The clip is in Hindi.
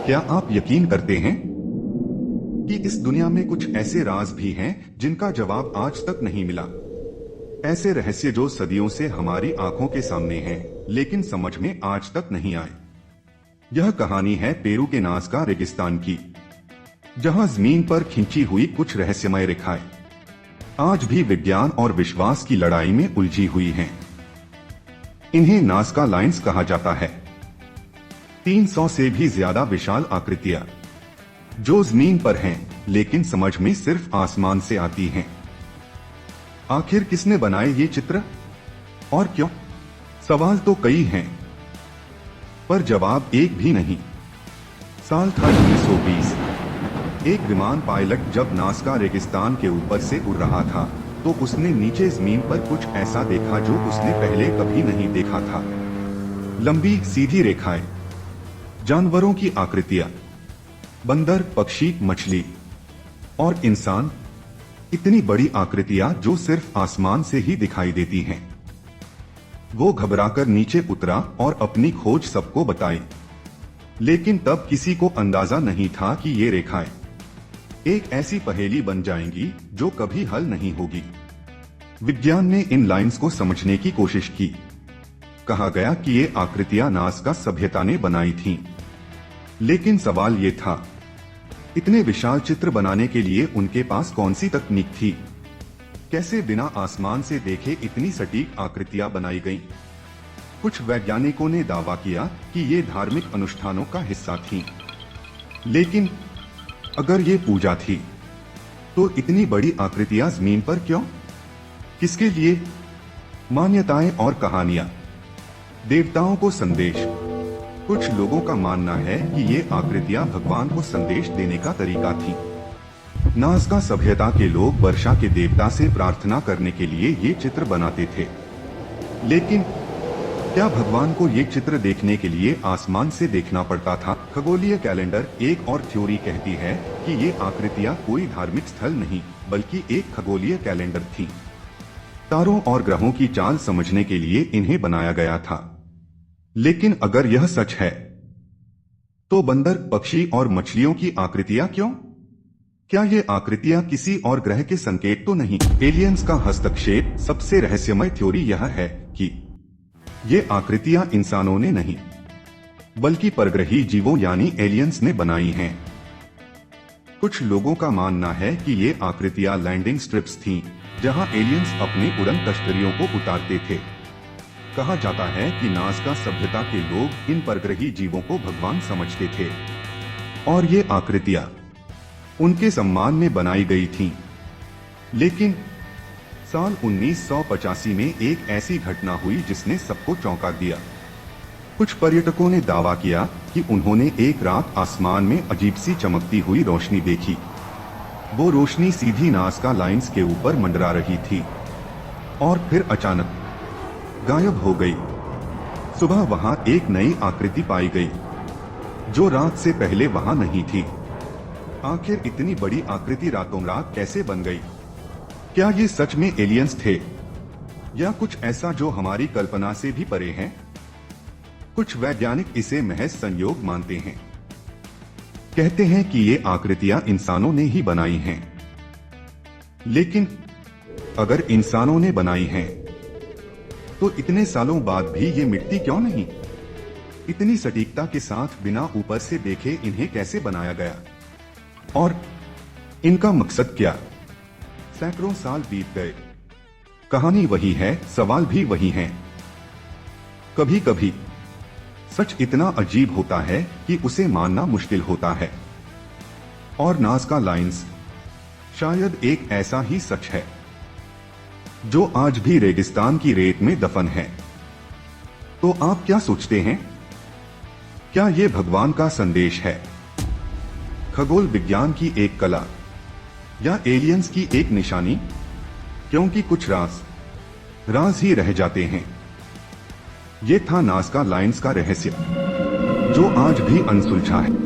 क्या आप यकीन करते हैं कि इस दुनिया में कुछ ऐसे राज भी हैं जिनका जवाब आज तक नहीं मिला? ऐसे रहस्य जो सदियों से हमारी आंखों के सामने हैं, लेकिन समझ में आज तक नहीं आए। यह कहानी है पेरू के नाज़का रेगिस्तान की, जहां जमीन पर खींची हुई कुछ रहस्यमय रेखाएं आज भी विज्ञान और विश्वास की लड़ाई में उलझी हुई हैं। इन्हें नाज़का लाइन्स कहा जाता है। 300 से भी ज्यादा विशाल आकृतियां जो जमीन पर हैं, लेकिन समझ में सिर्फ आसमान से आती हैं। आखिर किसने बनाए ये चित्र और क्यों? सवाल तो कई हैं, पर जवाब एक भी नहीं। साल था 1920। एक विमान पायलट जब नाज़का रेगिस्तान के ऊपर से उड़ रहा था, तो उसने नीचे जमीन पर कुछ ऐसा देखा जो उसने पहले कभी नहीं देखा था। लंबी सीधी रेखाएं, जानवरों की आकृतियां, बंदर, पक्षी, मछली और इंसान। इतनी बड़ी आकृतियां जो सिर्फ आसमान से ही दिखाई देती हैं। वो घबराकर नीचे उतरा और अपनी खोज सबको बताई, लेकिन तब किसी को अंदाजा नहीं था कि ये रेखाएं एक ऐसी पहेली बन जाएंगी जो कभी हल नहीं होगी। विज्ञान ने इन लाइंस को समझने की कोशिश की। कहा गया कि ये आकृतियां नाज़का सभ्यता ने बनाई थीं। लेकिन सवाल ये था, इतने विशाल चित्र बनाने के लिए उनके पास कौन सी तकनीक थी? कैसे बिना आसमान से देखे इतनी सटीक आकृतियां बनाई गईं? कुछ वैज्ञानिकों ने दावा किया कि ये धार्मिक अनुष्ठानों का हिस्सा थीं। लेकिन अगर ये पूजा थी, तो इतनी बड़ी आकृतियां जमीन पर क्यों? किसके लिए? मान्यताएं और कहानियां, देवताओं को संदेश। कुछ लोगों का मानना है कि ये आकृतियां भगवान को संदेश देने का तरीका थी। नाज़का सभ्यता के लोग वर्षा के देवता से प्रार्थना करने के लिए ये चित्र बनाते थे। लेकिन क्या भगवान को ये चित्र देखने के लिए आसमान से देखना पड़ता था? खगोलीय कैलेंडर एक और थ्योरी कहती है कि ये आकृतियां कोई धार्मिक स्थल नहीं, बल्कि एक खगोलीय कैलेंडर थी। तारों और ग्रहों की चाल समझने के लिए इन्हें बनाया गया था। लेकिन अगर यह सच है, तो बंदर, पक्षी और मछलियों की आकृतियां क्यों? क्या ये आकृतियां किसी और ग्रह के संकेत तो नहीं? एलियंस का हस्तक्षेप। सबसे रहस्यमय थ्योरी यह है कि ये आकृतियां इंसानों ने नहीं, बल्कि परग्रही जीवों यानी एलियंस ने बनाई हैं। कुछ लोगों का मानना है कि ये आकृतियां लैंडिंग स्ट्रिप्स थीं, जहां एलियंस अपने उड़न तश्तरियों को उतारते थे। कहा जाता है कि नाज़का सभ्यता के लोग इन परग्रही जीवों को भगवान समझते थे और ये आकृतियां उनके सम्मान में बनाई गई थीं। लेकिन साल 1985 में एक ऐसी घटना हुई जिसने सबको चौंका दिया। कुछ पर्यटकों ने दावा किया कि उन्होंने एक रात आसमान में अजीब सी चमकती हुई रोशनी देखी। वो रोशनी सीधी नाज़का लाइन्स के ऊपर मंडरा रही थी और फिर अचानक गायब हो गई। सुबह वहां एक नई आकृति पाई गई जो रात से पहले वहां नहीं थी। आखिर इतनी बड़ी आकृति रातों रात कैसे बन गई? क्या ये सच में एलियंस थे या कुछ ऐसा जो हमारी कल्पना से भी परे है? कुछ वैज्ञानिक इसे महज संयोग मानते हैं। कहते हैं कि ये आकृतियां इंसानों ने ही बनाई हैं। लेकिन अगर इंसानों ने बनाई हैं, तो इतने सालों बाद भी ये मिटती क्यों नहीं? इतनी सटीकता के साथ बिना ऊपर से देखे इन्हें कैसे बनाया गया? और इनका मकसद क्या? सैकड़ों साल बीत गए, कहानी वही है, सवाल भी वही हैं। कभी कभी सच इतना अजीब होता है कि उसे मानना मुश्किल होता है। और नाज़का लाइन्स शायद एक ऐसा ही सच है जो आज भी रेगिस्तान की रेत में दफन है। तो आप क्या सोचते हैं? क्या ये भगवान का संदेश है, खगोल विज्ञान की एक कला, या एलियंस की एक निशानी? क्योंकि कुछ राज ही रह जाते हैं। ये था नाज़का लाइन्स का रहस्य, जो आज भी अनसुलझा है।